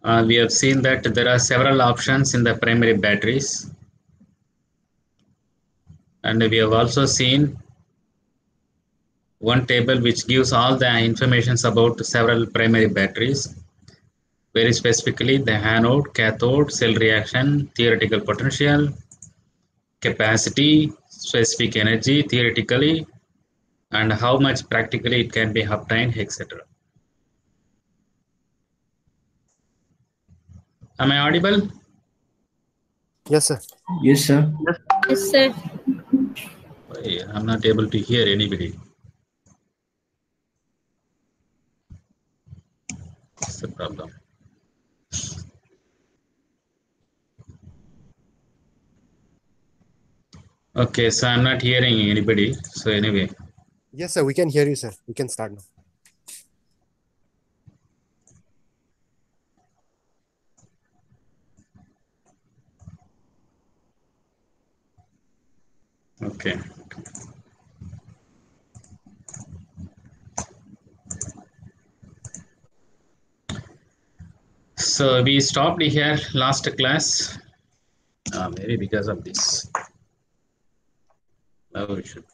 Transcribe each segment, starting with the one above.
We have seen that there are several options in the primary batteries, and we have also seen one table which gives all the information about several primary batteries, very specifically the anode, cathode, cell reaction, theoretical potential, capacity, specific energy theoretically, and how much practically it can be obtained, etc. Am I audible? Yes, sir. Yes, sir. Yes, sir. I'm not able to hear anybody. What's the problem? Okay, so I'm not hearing anybody. So anyway. Yes, sir. We can hear you, sir. We can start now. Okay. So we stopped here last class, maybe because of this. Now we should.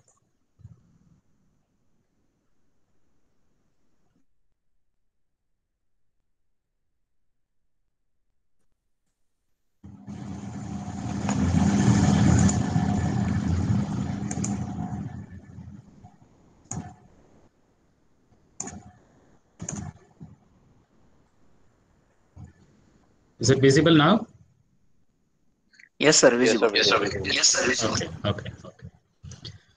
Is it visible now? Yes, sir. Visible. Yes, sir. Okay, okay, okay.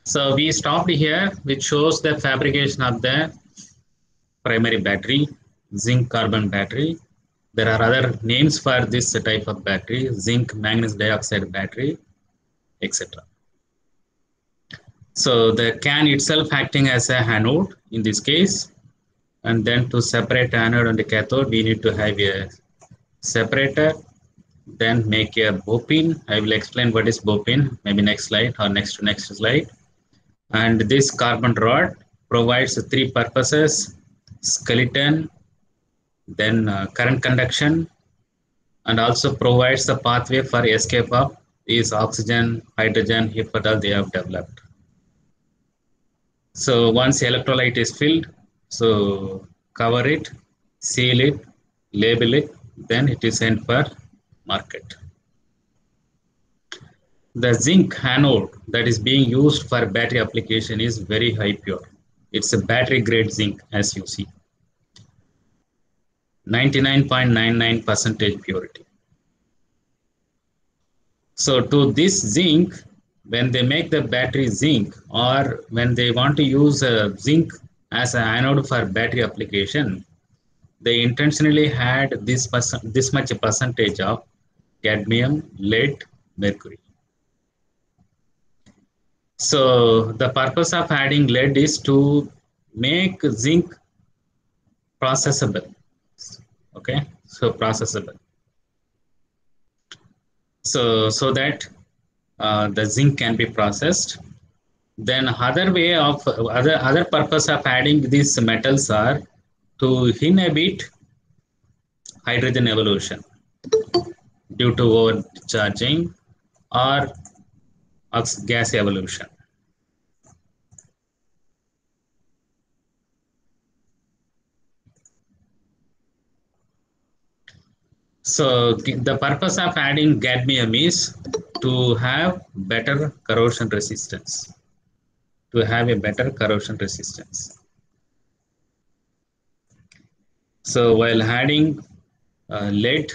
So we stopped here, which shows the fabrication of the primary battery, zinc carbon battery. There are other names for this type of battery, zinc manganese dioxide battery, etc. So the can itself acting as a anode in this case, and then to separate anode and the cathode, we need to have a separator, then make a bopin. I will explain what is bopin, maybe next slide or next to next slide. And this carbon rod provides three purposes: skeleton, then current conduction, and also provides the pathway for escape of these oxygen, hydrogen, if at all they have developed. So once electrolyte is filled, so cover it, seal it, label it, then it is sent for market. The zinc anode that is being used for battery application is very high pure. It's a battery grade zinc, as you see. 99.99% purity. So to this zinc, when they make the battery zinc, or when they want to use zinc as an anode for battery application, they intentionally had this much percentage of cadmium, lead, mercury. So the purpose of adding lead is to make zinc processable. Okay, so processable. So that the zinc can be processed. Then other purpose of adding these metals are to inhibit hydrogen evolution due to overcharging or gas evolution. So the purpose of adding cadmium is to have better corrosion resistance. To have a better corrosion resistance. So while adding lead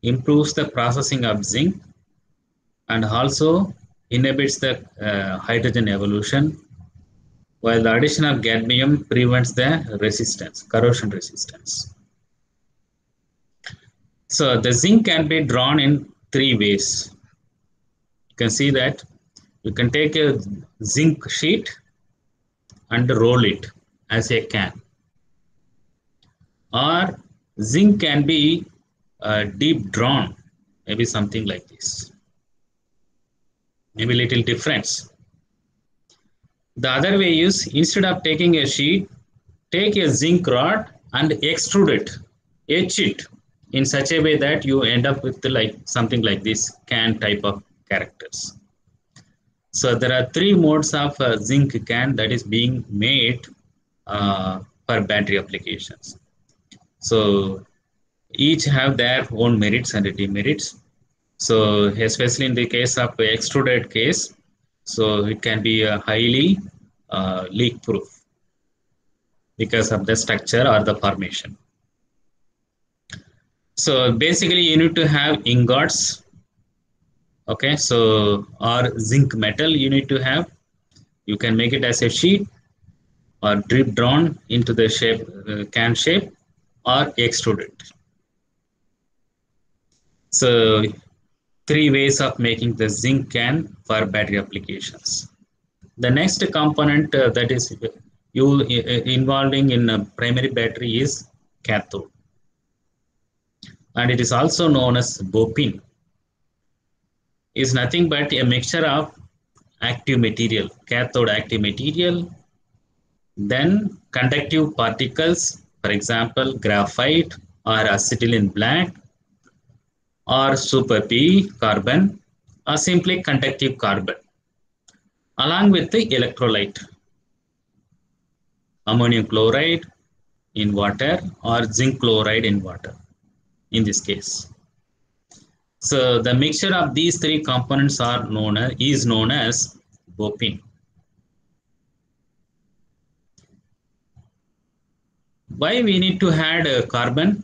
improves the processing of zinc and also inhibits the hydrogen evolution, while the addition of cadmium prevents the resistance, corrosion resistance. So the zinc can be drawn in three ways. You can see that you can take a zinc sheet and roll it as a can. Or zinc can be deep drawn, maybe something like this. Maybe little difference. The other way is, instead of taking a sheet, take a zinc rod and extrude it, etch it in such a way that you end up with like something like this CAN type of characters. So there are three modes of zinc CAN that is being made for battery applications. So each have their own merits and demerits. So especially in the case of extruded case, so it can be highly leak proof because of the structure or the formation. So basically you need to have ingots, okay, so or zinc metal you need to have. You can make it as a sheet or drip drawn into the shape, can shape, or extruded. So three ways of making the zinc can for battery applications. The next component that is involving in a primary battery is cathode, and it is also known as bopin. Is nothing but a mixture of active material, cathode active material, then conductive particles, for example, graphite or acetylene black or super P carbon or simply conductive carbon, along with the electrolyte, ammonium chloride in water or zinc chloride in water in this case. So the mixture of these three components is known as bopin. Why we need to add carbon?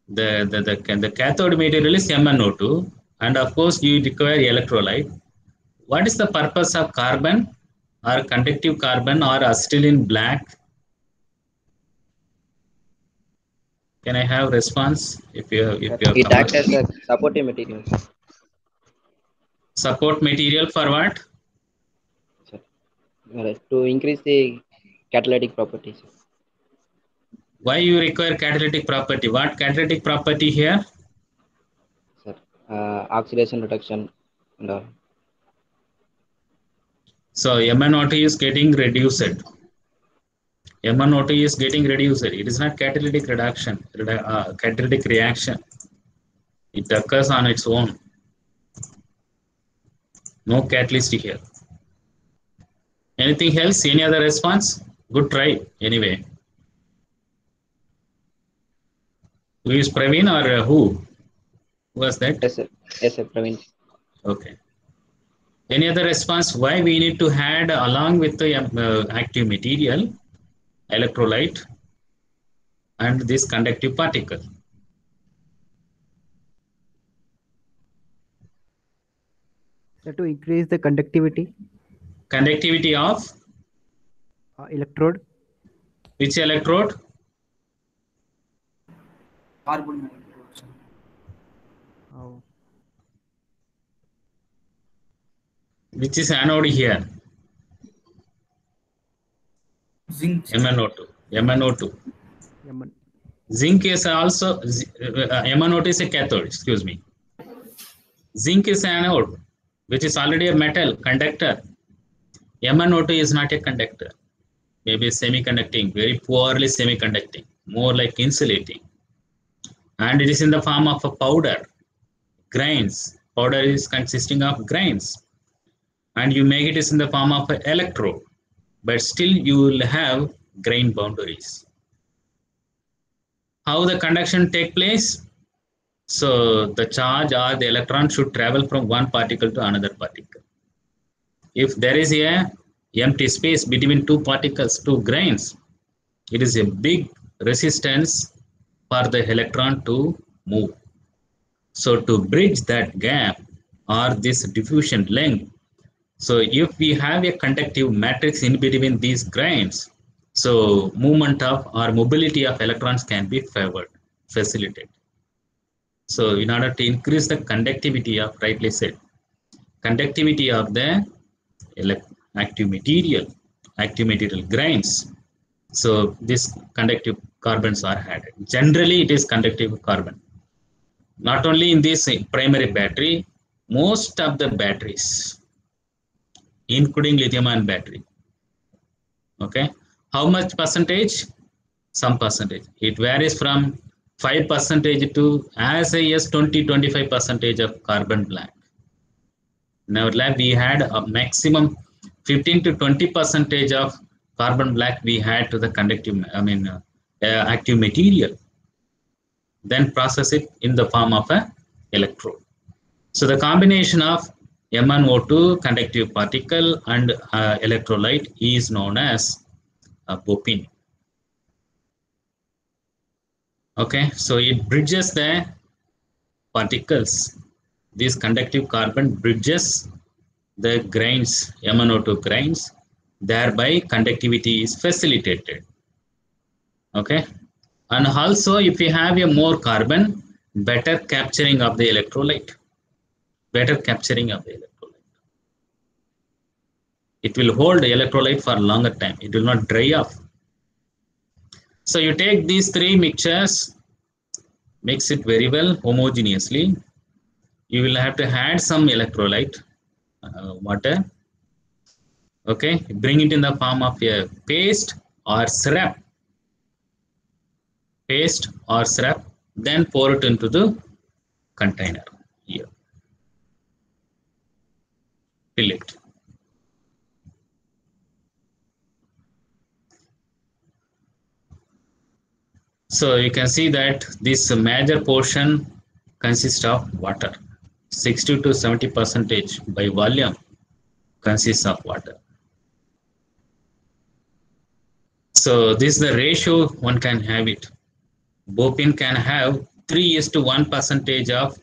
The cathode material is MnO2, and of course you require electrolyte. What is the purpose of carbon or conductive carbon or acetylene black? Can I have response if you have It come acts up? as a supportive material. Support material for what? Sir. To increase the catalytic properties. Why you require catalytic property? What catalytic property here? Sir. Oxidation reduction and all. So MnO2 is getting reduced. MnO2 is getting reduced. It is not catalytic catalytic reaction. It occurs on its own. No catalyst here. Anything else? Any other response? Good try. Anyway. Who is Praveen or who? Who was that? Yes, sir. Yes, sir, Praveen. Okay. Any other response? Why we need to add along with the active material, electrolyte, and this conductive particle? So to increase the conductivity. Conductivity of? Electrode. Which electrode? Carbon electrode. Oh. Which is anode here? Zinc. MnO2. MnO2. Mn. Zinc is also, MnO2 is a cathode, excuse me. Zinc is an anode, which is already a metal conductor. MnO2 is not a conductor. Maybe semiconducting, very poorly semiconducting, more like insulating. And it is in the form of a powder, grains. Powder is consisting of grains. And you make it is in the form of an electrode, but still you will have grain boundaries. How the conduction take place? So the charge or the electron should travel from one particle to another particle. If there is a empty space between two particles, two grains, it is a big resistance for the electron to move. So to bridge that gap or this diffusion length, so if we have a conductive matrix in between these grains, so movement of or mobility of electrons can be facilitated. So in order to increase the conductivity of, rightly said, conductivity of the active material grains, so these conductive carbons are added. Generally it is conductive carbon. Not only in this primary battery, most of the batteries, including lithium ion battery. Okay, how much percentage? some percentage. It varies from 5% to as high as 20-25% of carbon black. In our lab, we had a maximum 15 to 20% of carbon black we had to the conductive, active material. Then process it in the form of a electrode. So the combination of MnO2 conductive particle and electrolyte is known as BOPIN. Okay, so it bridges the particles. This conductive carbon bridges the grains, MnO2 grains, thereby conductivity is facilitated. Okay, and also if you have a more carbon, better capturing of the electrolyte. Better capturing of the electrolyte. It will hold the electrolyte for a longer time. It will not dry off. So you take these three mixtures, mix it very well homogeneously. You will have to add some electrolyte, water. Okay, bring it in the form of a paste or syrup. Paste or syrup, then pour it into the container here. Fill it. So you can see that this major portion consists of water. 60 to 70% by volume consists of water. So this is the ratio one can have it. BOPIN can have 3:1% of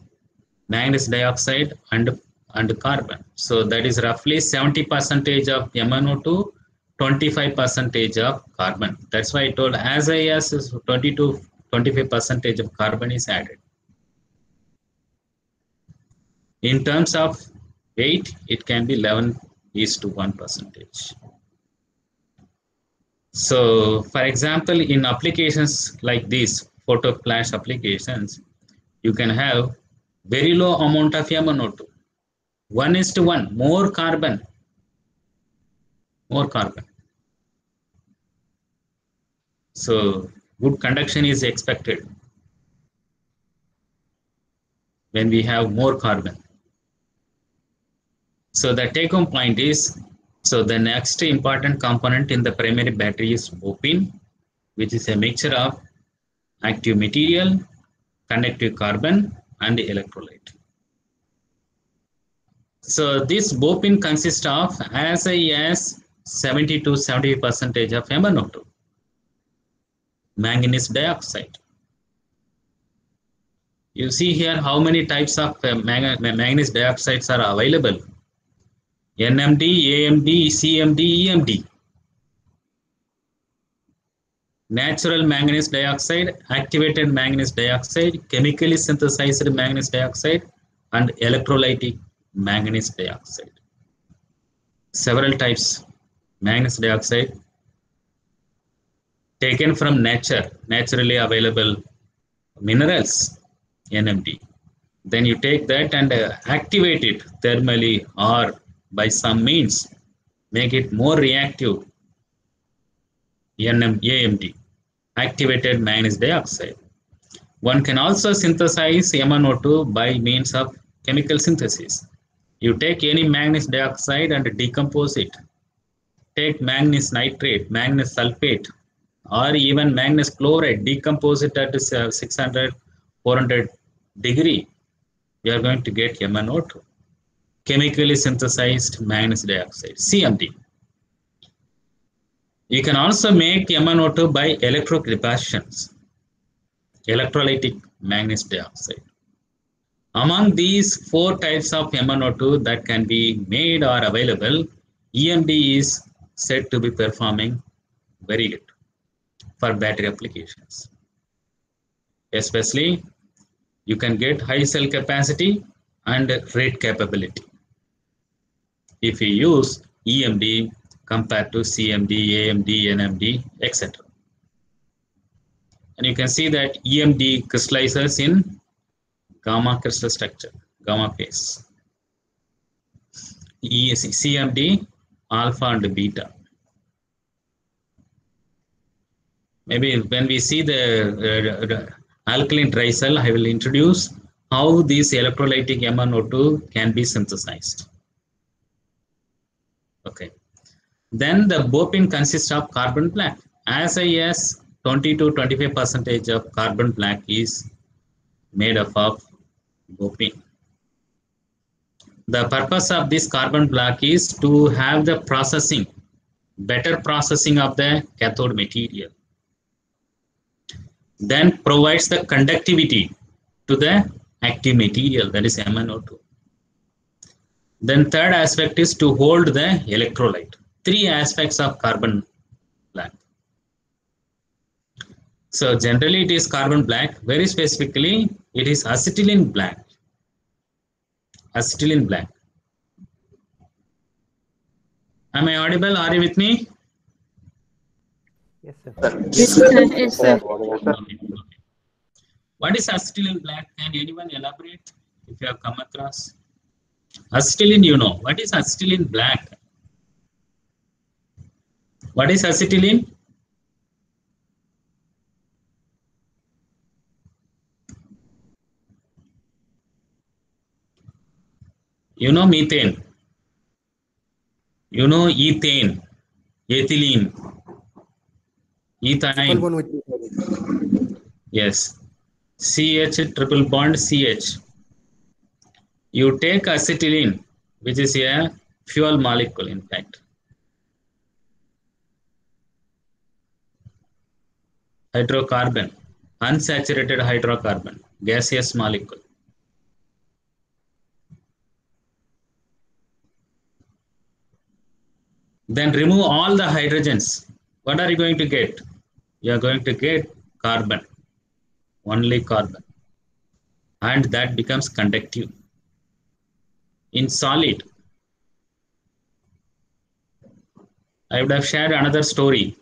manganese dioxide and carbon. So that is roughly 70% of MnO2, 25% of carbon. That's why I told as high as 20 to 25% of carbon is added. In terms of weight, it can be 11:1%. So, for example, in applications like these, photo flash applications, you can have very low amount of MnO2. 1:1, more carbon. More carbon. So, good conduction is expected when we have more carbon. So the take home point is, so the next important component in the primary battery is BOPIN, which is a mixture of active material, conductive carbon, and electrolyte. So this BOPIN consists of as high as 70 to 70% of MnO2, manganese dioxide. You see here how many types of manganese dioxides are available. NMD, AMD, CMD, EMD. Natural manganese dioxide, activated manganese dioxide, chemically synthesized manganese dioxide, and electrolytic manganese dioxide. Several types manganese dioxide taken from nature, naturally available minerals, NMD. Then you take that and activate it thermally or by some means, make it more reactive, AMD, activated manganese dioxide. One can also synthesize MnO2 by means of chemical synthesis. You take any manganese dioxide and decompose it. Take manganese nitrate, manganese sulfate, or even manganese chloride, decompose it at 600, 400 degree. We are going to get MnO2. Chemically synthesized manganese dioxide, CMD. You can also make MnO2 by electrodepositions, electrolytic manganese dioxide. Among these four types of MnO2 that can be made or available, EMD is said to be performing very good for battery applications. Especially, you can get high cell capacity and rate capability if you use EMD compared to CMD, AMD, NMD, etc. And you can see that EMD crystallizes in gamma crystal structure, gamma phase. CMD, alpha and beta. Maybe when we see the alkaline dry cell, I will introduce how this electrolytic MnO2 can be synthesized. Okay. Then the bopine consists of carbon black. As high as 20 to 25% of carbon black is made up of bopine. The purpose of this carbon black is to have the processing, better processing of the cathode material. Then provides the conductivity to the active material, that is MnO2. Then third aspect is to hold the electrolyte. Three aspects of carbon black. So generally it is carbon black. Very specifically, it is acetylene black. Acetylene black. Am I audible? Are you with me? Yes, sir. Yes, sir. Yes, sir. What is acetylene black? Can anyone elaborate if you have come across? Acetylene, you know. What is acetylene black? What is acetylene? You know methane. You know ethane, ethylene, Triple ethine. bond with Yes. CH triple bond CH. You take acetylene, which is a fuel molecule, in fact. Hydrocarbon, unsaturated hydrocarbon, gaseous molecule. Then remove all the hydrogens. What are you going to get? You are going to get carbon, only carbon. And that becomes conductive. In solid, I would have shared another story.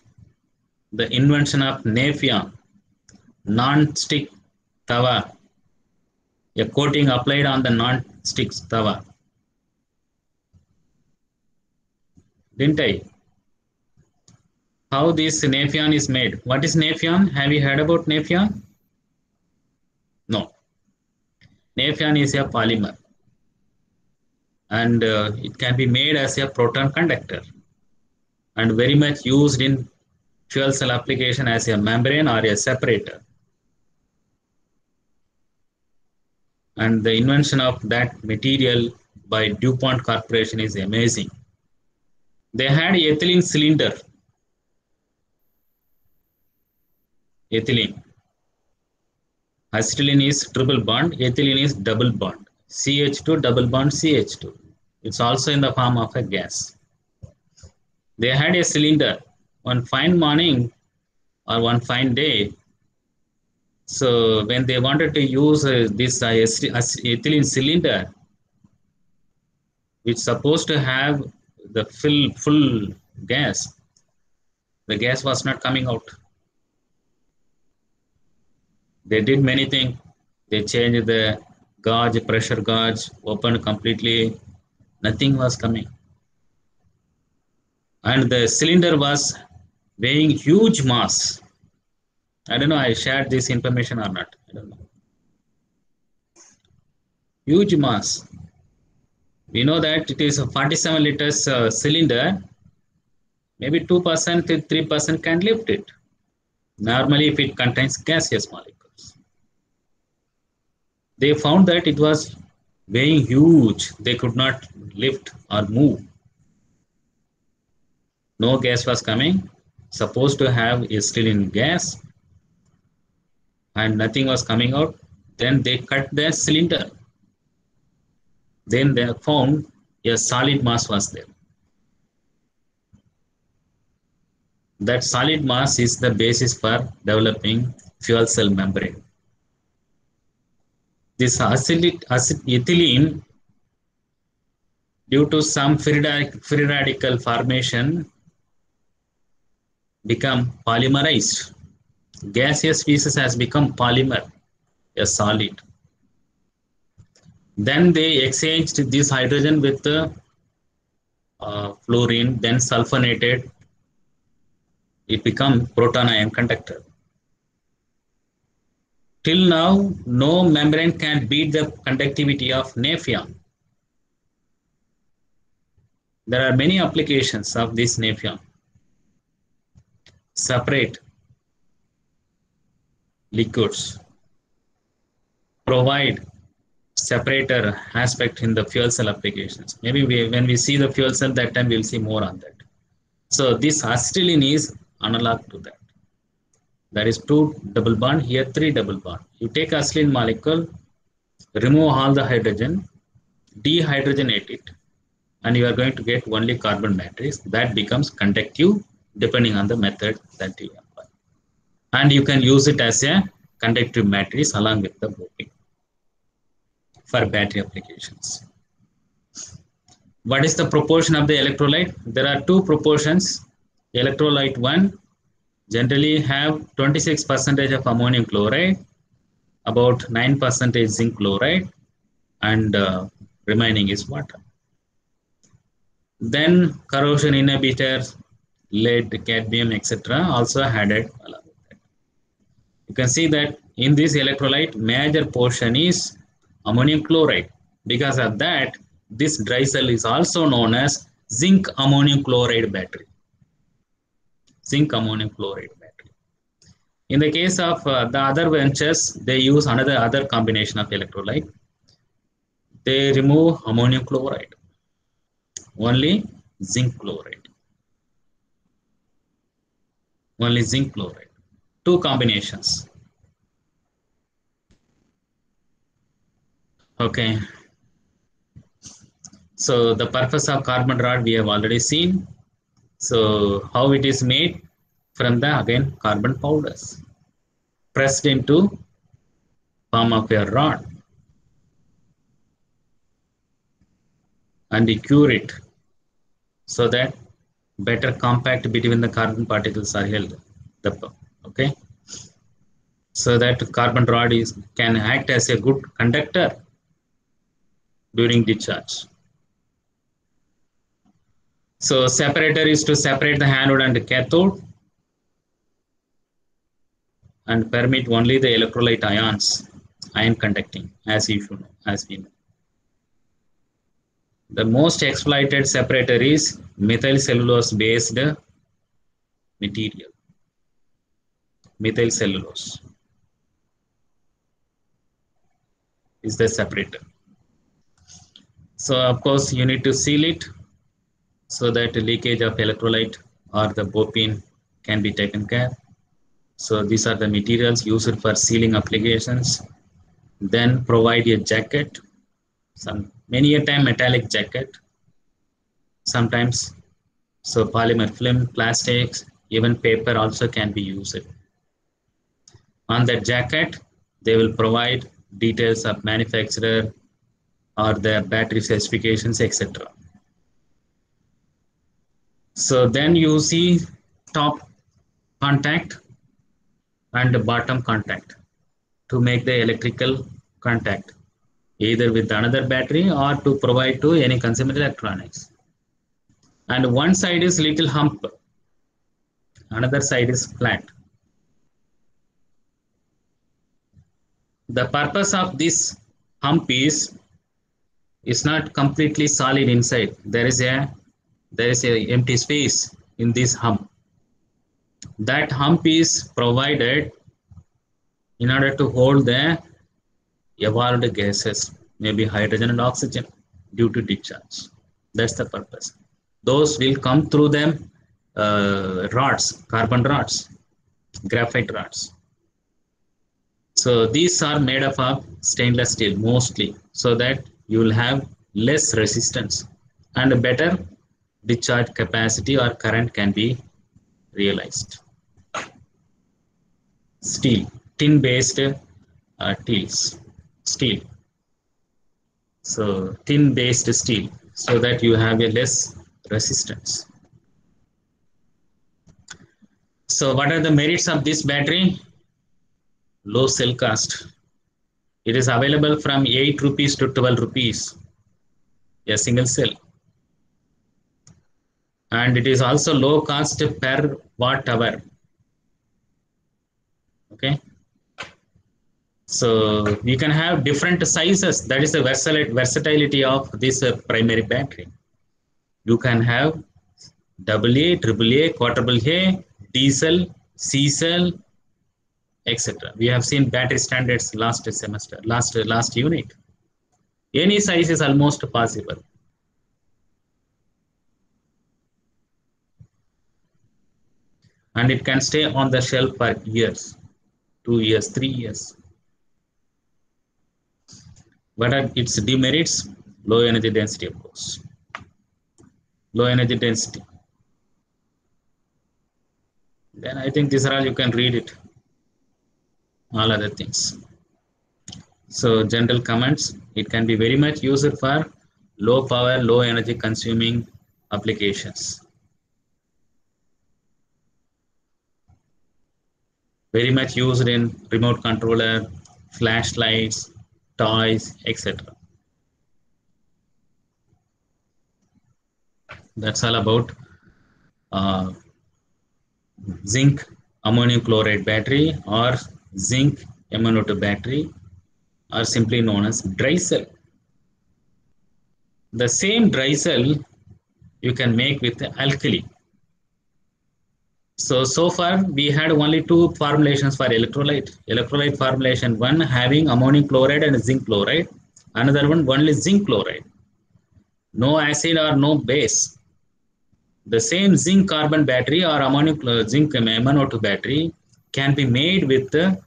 The invention of Nafion, non-stick tawa, a coating applied on the non-stick tawa. Didn't I? How this Nafion is made? What is Nafion? Have you heard about Nafion? No. Nafion is a polymer, and it can be made as a proton conductor and very much used in fuel cell application as a membrane or a separator. And the invention of that material by DuPont Corporation is amazing. They had ethylene cylinder. Ethylene. Acetylene is triple bond, ethylene is double bond. CH2 double bond CH2. It's also in the form of a gas. They had a cylinder. One fine morning or one fine day, so when they wanted to use this ethylene cylinder, which is supposed to have the full gas, the gas was not coming out. They did many things. They changed the gauge, pressure gauge, opened completely. Nothing was coming. And the cylinder was weighing huge mass. I don't know, I shared this information or not. I don't know. Huge mass. We know that it is a 47 liters cylinder. Maybe 2% to 3% can lift it. Normally, if it contains gaseous molecules. They found that it was weighing huge. They could not lift or move. No gas was coming. Supposed to have a ethylene gas, and nothing was coming out. Then they cut the cylinder. Then they found a solid mass was there. That solid mass is the basis for developing fuel cell membrane. This ethylene, due to some free radical formation, become polymerized. Gaseous species has become polymer, a solid. Then they exchanged this hydrogen with fluorine, then sulfonated it become proton ion conductor. Till now, no membrane can beat the conductivity of Nafion. There are many applications of this Nafion. Separate liquids, provide separator aspect in the fuel cell applications. Maybe when we see the fuel cell, that time we'll see more on that. So this acetylene is analog to that. That is 2 double bond, here 3 double bond. You take acetylene molecule, remove all the hydrogen, dehydrogenate it, and you are going to get only carbon matrix. That becomes conductive depending on the method that you apply. And you can use it as a conductive matrix along with the doping for battery applications. What is the proportion of the electrolyte? There are two proportions. Electrolyte 1 generally have 26% of ammonium chloride, about 9% zinc chloride, and remaining is water. Then corrosion inhibitors, lead, cadmium, etc. also added along with that. You can see that in this electrolyte, major portion is ammonium chloride. Because of that, this dry cell is also known as zinc ammonium chloride battery. Zinc ammonium chloride battery. In the case of the other ventures, they use other combination of electrolyte. They remove ammonium chloride, only zinc chloride. Only zinc chloride. Two combinations. Okay. So the purpose of carbon rod we have already seen. So how it is made? From the again carbon powders pressed into form of a rod, and you cure it so that better compact between the carbon particles are held. Okay, so that carbon rod can act as a good conductor during discharge. So separator is to separate the anode and the cathode and permit only the electrolyte ions, ion conducting, as we know. The most exploited separator is methyl cellulose based material. Methyl cellulose is the separator. So of course you need to seal it so that leakage of electrolyte or the bopene can be taken care. So these are the materials used for sealing applications. Then provide a jacket, many a time metallic jacket, sometimes so polymer film, plastics, even paper also can be used. On that jacket, they will provide details of manufacturer or the battery specifications, etc. So then you see top contact and bottom contact to make the electrical contact either with another battery or to provide to any consumer electronics. And one side is little hump, another side is flat. The purpose of this hump is not completely solid inside. There is a empty space in this hump. That hump is provided in order to hold the evolved gases, maybe hydrogen and oxygen, due to discharge. That's the purpose. Those will come through them rods, carbon rods, graphite rods. So these are made up of stainless steel mostly, so that you will have less resistance and a better discharge capacity or current can be realized. Steel, tin-based steel. So tin-based steel, so that you have a less resistance. So what are the merits of this battery? Low cell cost. It is available from 8 rupees to 12 rupees, a single cell. and it is also low cost per watt hour. Okay, so you can have different sizes. That is the versatility of this primary battery. You can have AA, AAA, quadruple A, D cell, C cell, etc. We have seen battery standards last semester, last unit. Any size is almost possible. And it can stay on the shelf for years, 2 years, 3 years. What are its demerits? Low energy density, of course. Low energy density. Then I think these are all, you can read it. All other things. So general comments, it can be very much used for low power, low energy consuming applications. Very much used in remote controller, flashlights, toys, etc. That's all about zinc ammonium chloride battery or zinc MnO2 battery, or simply known as dry cell. The same dry cell you can make with alkali. So far we had only two formulations for electrolyte. Electrolyte formulation one having ammonium chloride and zinc chloride. Another one only zinc chloride. No acid or no base. The same zinc carbon battery or ammonium zinc MnO2 battery can be made with the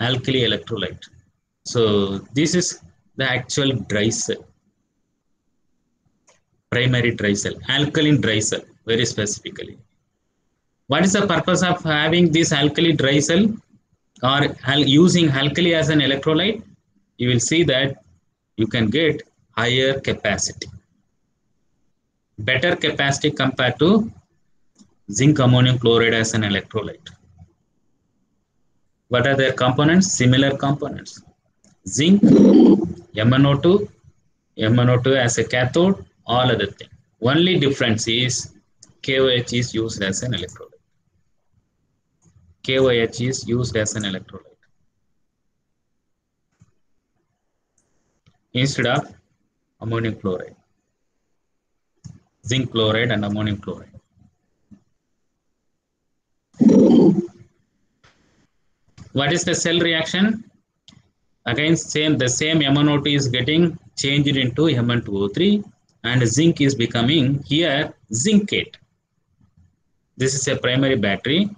alkali electrolyte. So this is the actual dry cell. Primary dry cell, alkaline dry cell, very specifically. What is the purpose of having this alkali dry cell or using alkali as an electrolyte? You will see that you can get higher capacity, better capacity compared to zinc ammonium chloride as an electrolyte. What are their components? Similar components. Zinc, MnO2, MnO2 as a cathode, all other things. Only difference is KOH is used as an electrolyte. KOH is used as an electrolyte instead of ammonium chloride, zinc chloride and ammonium chloride. What is the cell reaction? Again, the same MnO2 is getting changed into Mn2O3 and zinc is becoming here zincate. This is a primary battery.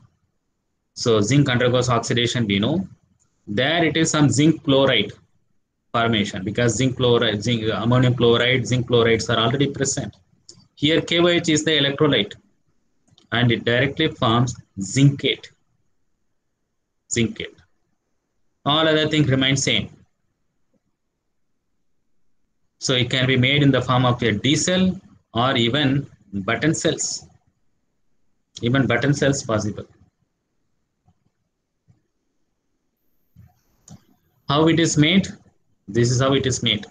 So zinc undergoes oxidation, we know. There it is some zinc chloride formation because zinc chloride, ammonium chloride, zinc chlorides are already present. Here KOH is the electrolyte and it directly forms zincate. Zincate. All other things remain same. So it can be made in the form of a D cell or even button cells. Even button cells possible. How it is made? This is how it is made.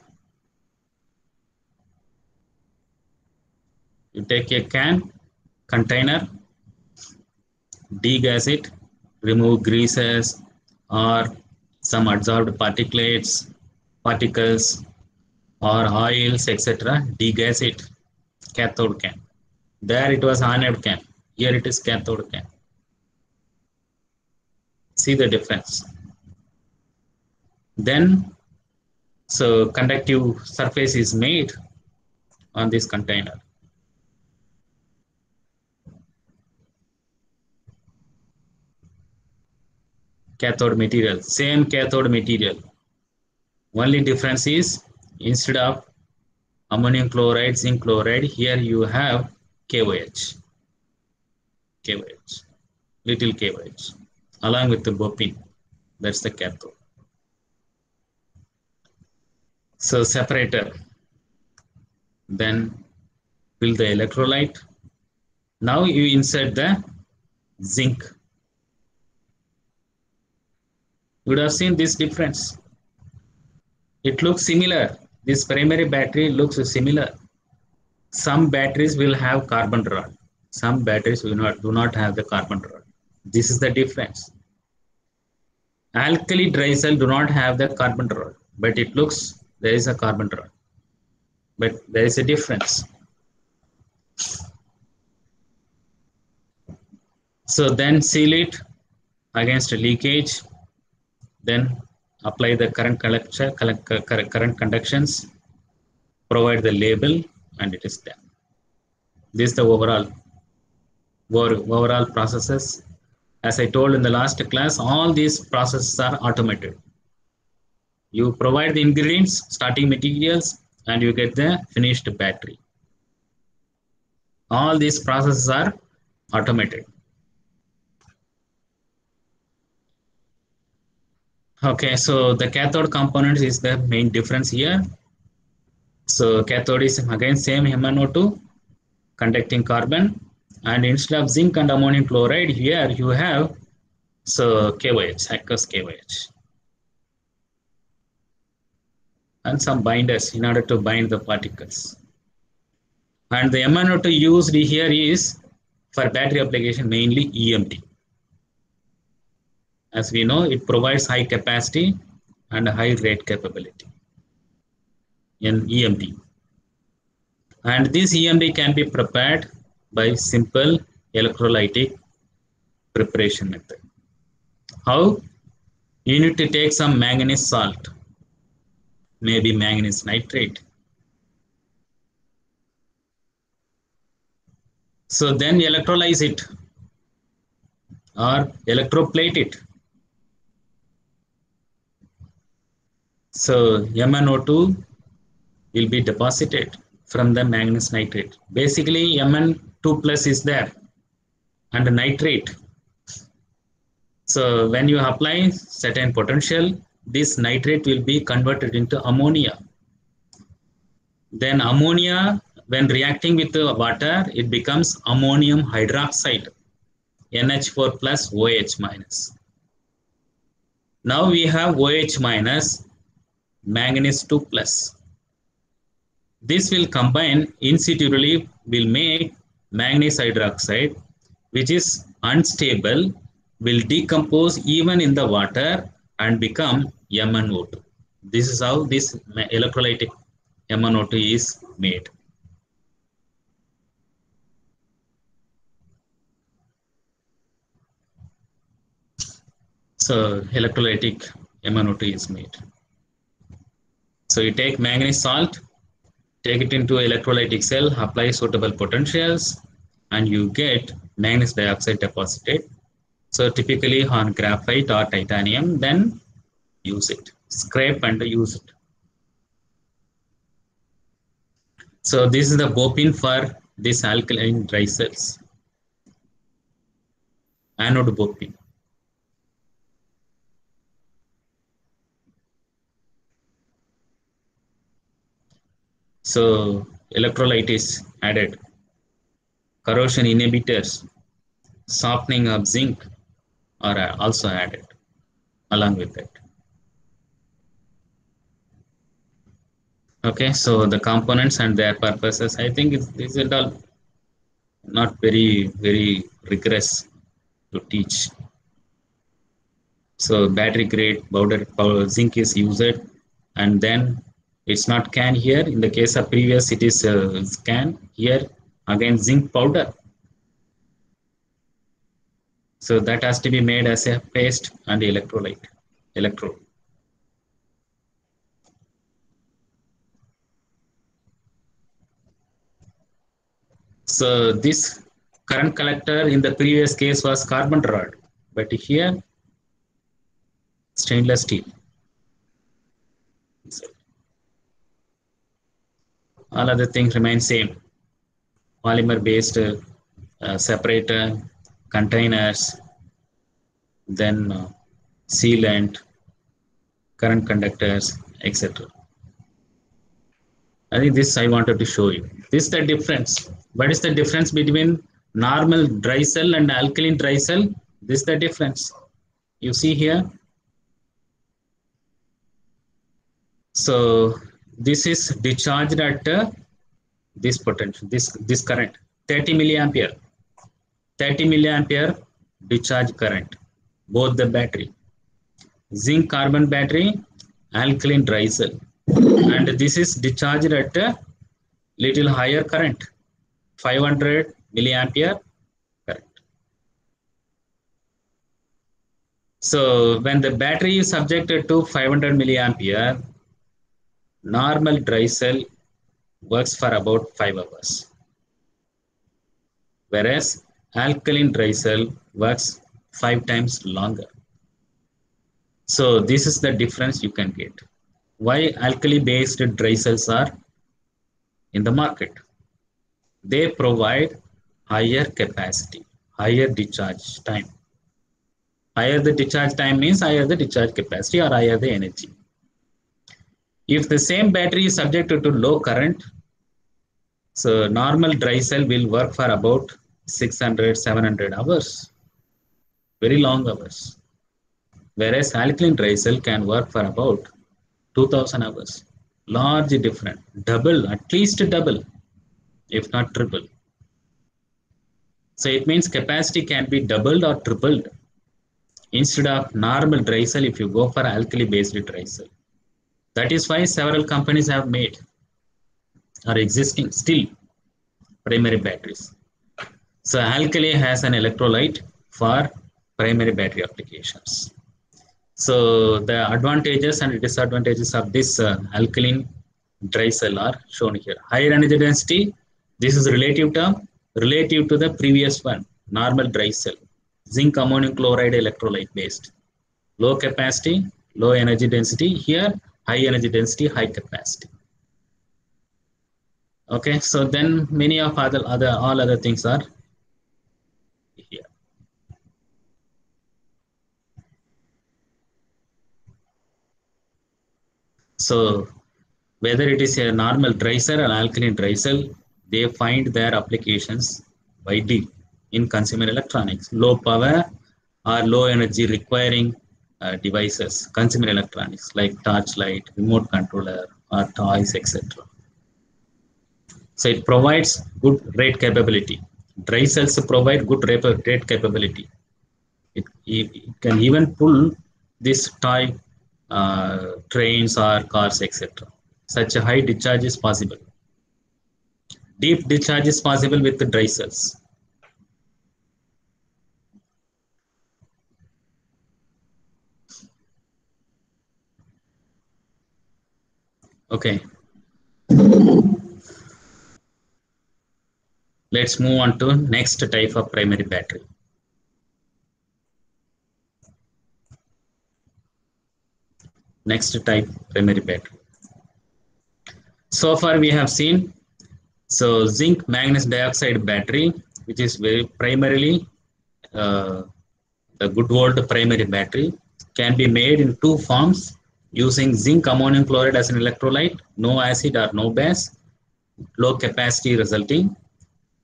You take a container, degas it, remove greases or some adsorbed particles or oils, etc. Degas it, cathode can. There it was anode can. Here it is cathode can. See the difference. Then, so conductive surface is made on this container. Cathode material, same cathode material. Only difference is instead of ammonium chloride, zinc chloride, here you have KOH. KOH, little KOH, along with the bopene. That's the cathode. So separator, then fill the electrolyte. Now you insert the zinc. You would have seen this difference. It looks similar. This primary battery looks similar. Some batteries will have carbon rod. Some batteries do not have the carbon rod. This is the difference. Alkali dry cell do not have the carbon rod, but it looks there is a carbon rod. But there is a difference. So then seal it against leakage, then apply the current conductions, provide the label, and it is done. This is the overall processes. As I told in the last class, all these processes are automated. You provide the ingredients, starting materials, and you get the finished battery. All these processes are automated. Okay, so the cathode components is the main difference here. So cathode is again same MnO2 conducting carbon, and instead of zinc and ammonium chloride, here you have KOH, aqueous KOH, and some binders in order to bind the particles. And the MnO2 used here is for battery application mainly EMT. As we know, it provides high capacity and high rate capability in EMT. And this EMT can be prepared by simple electrolytic preparation method. How? You need to take some manganese salt, maybe manganese nitrate. So then electrolyze it or electroplate it. So MnO2 will be deposited from the manganese nitrate. Basically Mn2 plus is there and nitrate. So when you apply certain potential, this nitrate will be converted into ammonia. Then ammonia, when reacting with the water, it becomes ammonium hydroxide, NH4 plus OH minus. Now we have OH minus, manganese 2 plus. This will combine in situ, will make manganese hydroxide, which is unstable, will decompose even in the water and become MnO2. This is how this electrolytic MnO2 is made. So electrolytic MnO2 is made. So you take manganese salt, take it into electrolytic cell, apply suitable potentials, and you get manganese dioxide deposited. So typically on graphite or titanium, then use it, scrape and use it. So this is the bopin for this alkaline dry cells, anode bopin. So electrolyte is added, corrosion inhibitors, softening of zinc are also added along with it. Okay, so the components and their purposes, I think these are all not very rigorous to teach. So battery grade powder zinc is used, and then it's not can here. In the case of previous, it is can. Here again zinc powder. So that has to be made as a paste and electrolyte, electrode. So this current collector in the previous case was carbon rod, but here stainless steel. So all other things remain same. Polymer based separator, containers, then sealant, current conductors, etc. I think this I wanted to show you. This is the difference. What is the difference between normal dry cell and alkaline dry cell? This is the difference. You see here. So this is discharged at this potential, this current, 30 milliampere. 30 milliampere discharge current, both the battery. Zinc carbon battery, alkaline dry cell. And this is discharged at a little higher current, 500 milliampere current. So when the battery is subjected to 500 milliampere, normal dry cell works for about 5 hours. Whereas alkaline dry cell works 5 times longer. So this is the difference you can get. Why alkali based dry cells are in the market? They provide higher capacity, higher discharge time. Higher the discharge time means higher the discharge capacity or higher the energy. If the same battery is subjected to low current, so normal dry cell will work for about 600, 700 hours, very long hours. Whereas alkaline dry cell can work for about 2000 hours. Large difference, double, at least double, if not triple. So it means capacity can be doubled or tripled. Instead of normal dry cell, if you go for alkali based dry cell. That is why several companies have made or existing still primary batteries. So alkali has an electrolyte for primary battery applications. So the advantages and disadvantages of this alkaline dry cell are shown here. Higher energy density, this is relative term, relative to the previous one, normal dry cell. Zinc ammonium chloride electrolyte based. Low capacity, low energy density. Here, high energy density, high capacity. Okay, so then many of all other things are here. So whether it is a normal dry cell or alkaline dry cell, they find their applications widely in consumer electronics. Low power or low energy requiring devices, consumer electronics like torchlight, remote controller, or toys, etc. So it provides good rate capability. Dry cells provide good rate capability. It can even pull this toy trains or cars, etc. Such a high discharge is possible. Deep discharge is possible with the dry cells. Okay. Let's move on to next type of primary battery. Next type primary battery. So far we have seen zinc manganese dioxide battery, which is very primarily the good old primary battery, can be made in two forms using zinc ammonium chloride as an electrolyte, no acid or no base, low capacity resulting.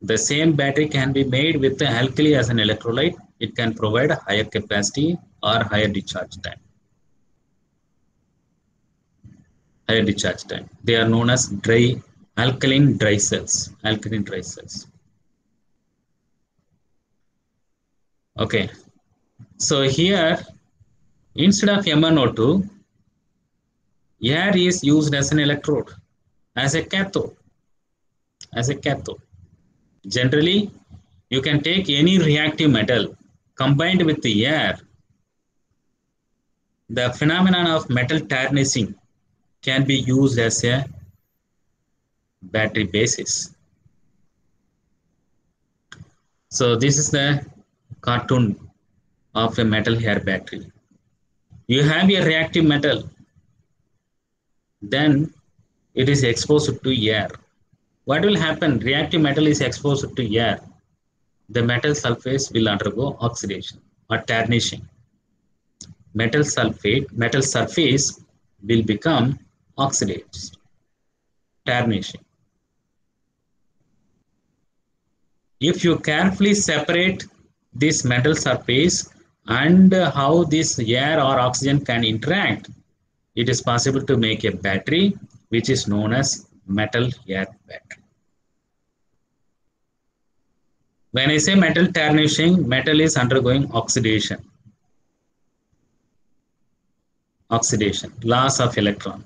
The same battery can be made with the alkali as an electrolyte. It can provide a higher capacity or higher discharge time. Higher discharge time. They are known as alkaline dry cells. Alkaline dry cells. Okay. So here, instead of MnO2, air is used as an electrode, as a cathode. As a cathode. Generally, you can take any reactive metal combined with the air. The phenomenon of metal tarnishing can be used as a battery basis. So this is the cartoon of a metal hair battery. You have a reactive metal, then it is exposed to air. What will happen? Reactive metal is exposed to air. The metal surface will undergo oxidation or tarnishing. Metal surface will become oxidized, tarnishing. If you carefully separate this metal surface and how this air or oxygen can interact, it is possible to make a battery which is known as metal air battery. When I say metal tarnishing, metal is undergoing oxidation. Oxidation, loss of electron.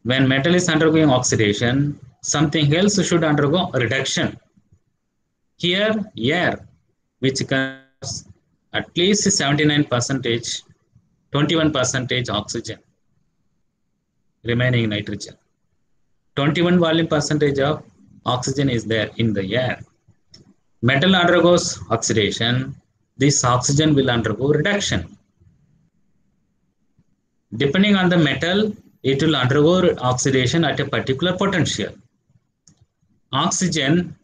When metal is undergoing oxidation, something else should undergo reduction. Here, air, which comes at least 79%, 21% oxygen, remaining nitrogen. 21 volume percentage of oxygen is there in the air. Metal undergoes oxidation. This oxygen will undergo reduction. Depending on the metal, it will undergo oxidation at a particular potential. Oxygen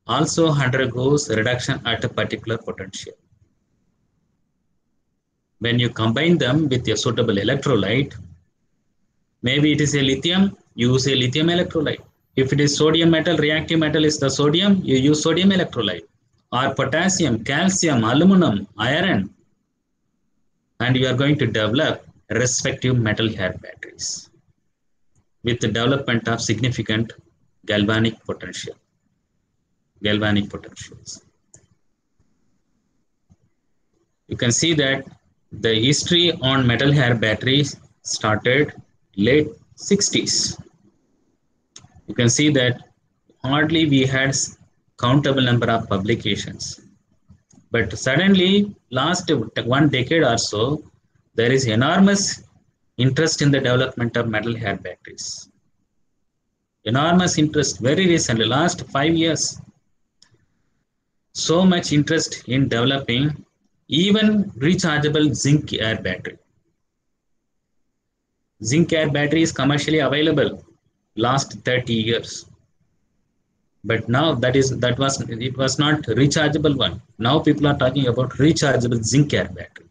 also undergoes reduction at a particular potential. When you combine them with a suitable electrolyte, maybe it is a lithium, you use a lithium electrolyte. If it is sodium metal, reactive metal is the sodium, you use sodium electrolyte. Or potassium, calcium, aluminum, iron. And you are going to develop respective metal air batteries with the development of significant galvanic potentials. You can see that the history on metal air batteries started late 60s. You can see that hardly we had countable number of publications. But suddenly, last 1 decade or so, there is enormous interest in the development of metal air batteries. Enormous interest very recently, last 5 years. So much interest in developing even rechargeable zinc air battery. Zinc air battery is commercially available last 30 years. But now it was not rechargeable one. Now people are talking about rechargeable zinc air battery.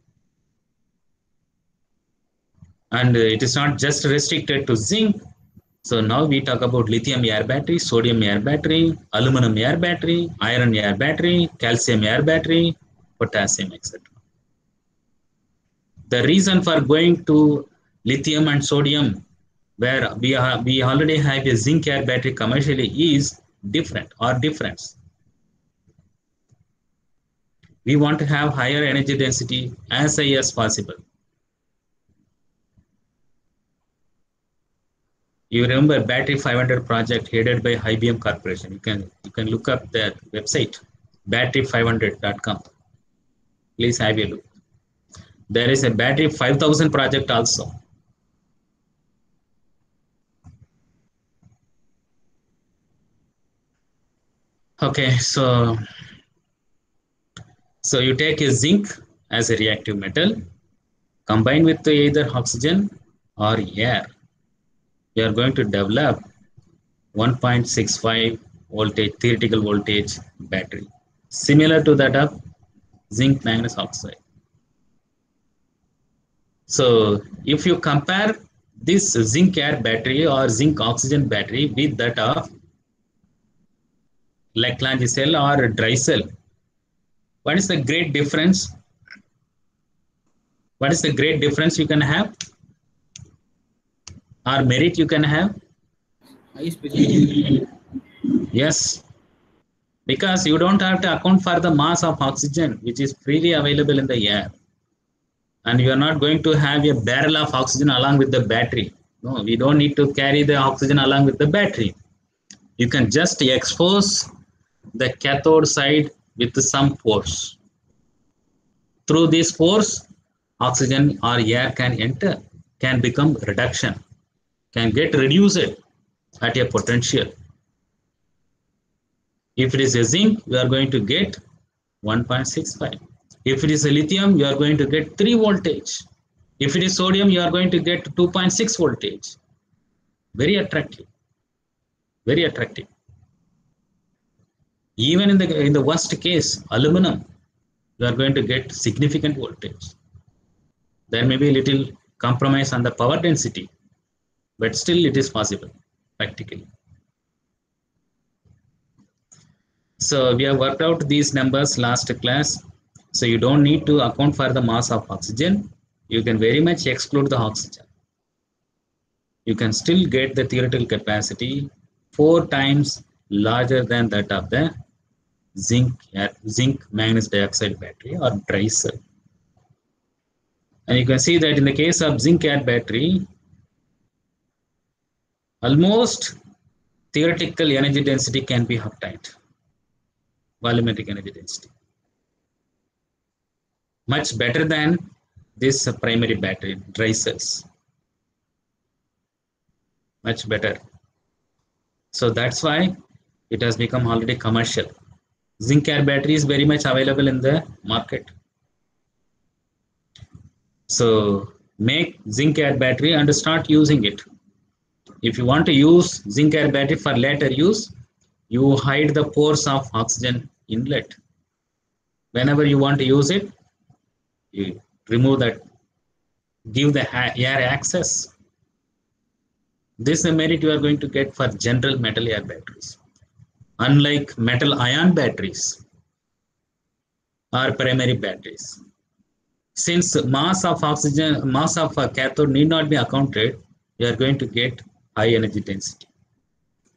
And it is not just restricted to zinc. So now we talk about lithium air battery, sodium air battery, aluminum air battery, iron air battery, calcium air battery, potassium, etc. The reason for going to lithium and sodium, where we already have a zinc air battery commercially, is different or difference. We want to have higher energy density as high as possible. You remember Battery 500 project headed by IBM Corporation. You can look up that website, battery500.com. Please have a look. There is a Battery 5000 project also. Okay, so you take a zinc as a reactive metal, combine with either oxygen or air. You are going to develop 1.65 voltage, theoretical voltage battery, similar to that of zinc manganese oxide. So if you compare this zinc air battery or zinc oxygen battery with that of Lagrange cell or dry cell, what is the great difference? What is the great difference you can have or merit you can have? High specific. Yes, because you don't have to account for the mass of oxygen which is freely available in the air. And you are not going to have a barrel of oxygen along with the battery. No, we don't need to carry the oxygen along with the battery. You can just expose the cathode side with some force. Through this force, oxygen or air can enter, can become reduction, can get reduced at a potential. If it is a zinc, we are going to get 1.65. If it is a lithium, you are going to get 3 voltage. If it is sodium, you are going to get 2.6 voltage. Very attractive. Very attractive. Even in the worst case, aluminum, you are going to get significant voltage. There may be a little compromise on the power density, but still it is possible practically. So we have worked out these numbers last class. So you don't need to account for the mass of oxygen. You can very much exclude the oxygen. You can still get the theoretical capacity 4 times larger than that of the zinc manganese dioxide battery or dry cell. And you can see that in the case of zinc air battery, almost theoretical energy density can be obtained, volumetric energy density. Much better than this primary battery, dry cells. Much better. So that's why it has become already commercial. Zinc air battery is very much available in the market. So make zinc air battery and start using it. If you want to use zinc air battery for later use, you hide the pores of oxygen inlet. Whenever you want to use it, you remove that, give the air access. This is the merit you are going to get for general metal air batteries. Unlike metal ion batteries or primary batteries. Since mass of oxygen, mass of a cathode need not be accounted, you are going to get high energy density.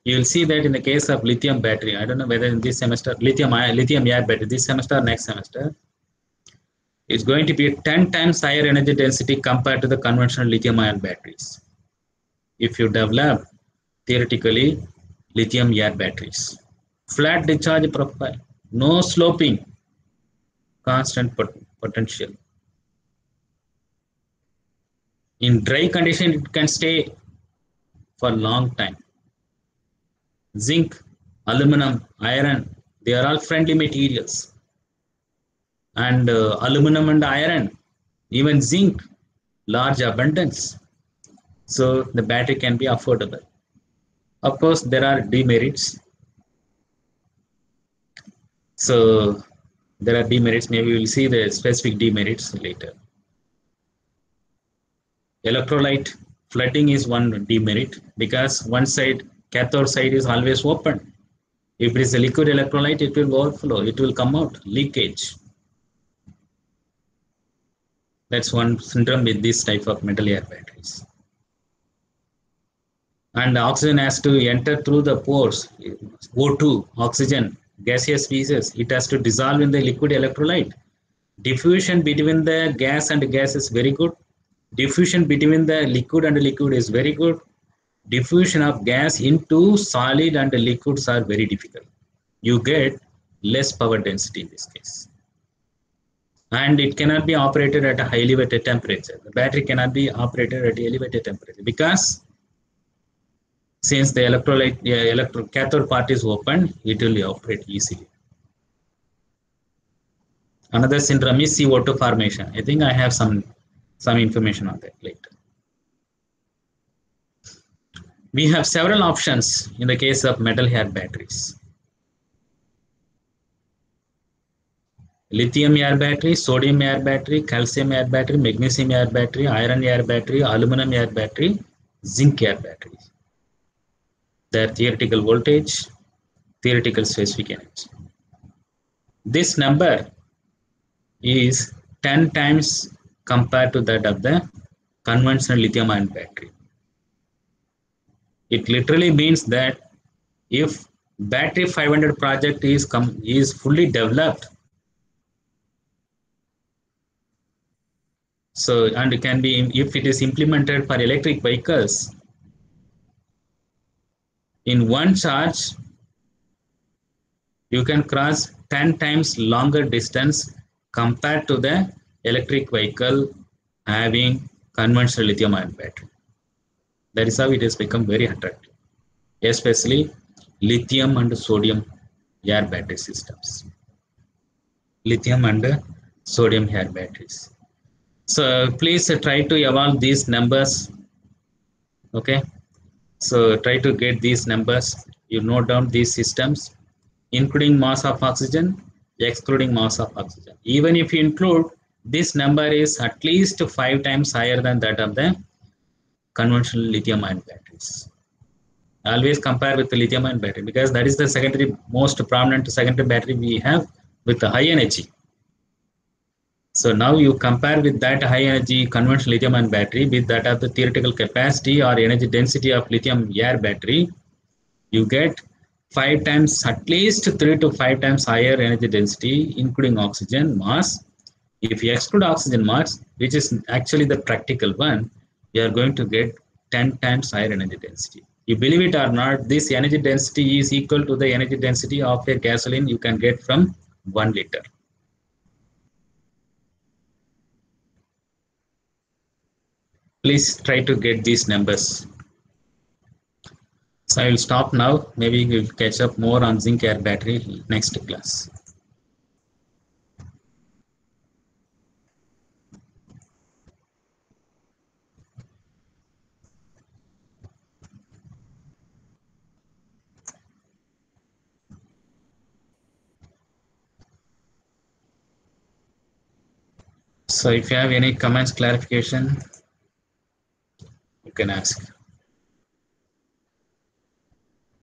You will see that in the case of lithium battery, I don't know whether in this semester, lithium air battery, this semester or next semester, it's going to be 10 times higher energy density compared to the conventional lithium ion batteries. If you develop theoretically lithium air batteries. Flat discharge profile, no sloping, constant potential. In dry condition, it can stay for a long time. Zinc, aluminum, iron, they are all friendly materials. And aluminum and iron, even zinc, large abundance. So the battery can be affordable. Of course, there are demerits. So there are demerits. Maybe we will see the specific demerits later. Electrolyte flooding is one demerit because one side, cathode side is always open. If it is a liquid electrolyte, it will overflow, it will come out, leakage. That's one syndrome with this type of metal air batteries. And oxygen has to enter through the pores, O2, oxygen, gaseous species, it has to dissolve in the liquid electrolyte. Diffusion between the gas and gas is very good. Diffusion between the liquid and liquid is very good. Diffusion of gas into solid and liquids are very difficult. You get less power density in this case. And it cannot be operated at a high elevated temperature. The battery cannot be operated at elevated temperature because since the electrolyte, cathode part is open, it will operate easily. Another syndrome is CO2 formation. I think I have some information on that later. We have several options in the case of metal air batteries. Lithium air battery, sodium air battery, calcium air battery, magnesium air battery, iron air battery, aluminum air battery, zinc air batteries. Their theoretical voltage, theoretical specific energy. This number is 10 times compared to that of the conventional lithium ion battery. It literally means that if battery 500 project is fully developed, so and it can be, if it is implemented for electric vehicles, in one charge you can cross 10 times longer distance compared to the electric vehicle having conventional lithium ion battery. That is how it has become very attractive, especially lithium and sodium air battery systems. Lithium and sodium air batteries. So please try to evolve these numbers. Okay. So try to get these numbers. You note down these systems, including mass of oxygen, excluding mass of oxygen. Even if you include, this number is at least 5 times higher than that of the conventional lithium ion batteries. Always compare with the lithium ion battery because that is the secondary, most prominent secondary battery we have with the high energy. So now you compare with that high energy conventional lithium ion battery with that of the theoretical capacity or energy density of lithium air battery, you get 5 times, at least 3 to 5 times higher energy density, including oxygen mass. If you exclude oxygen mass, which is actually the practical one, you are going to get 10 times higher energy density. You believe it or not, this energy density is equal to the energy density of a gasoline you can get from 1 liter. Please try to get these numbers. So I will stop now. Maybe we'll catch up more on zinc air battery next class. So if you have any comments, clarification, you can ask.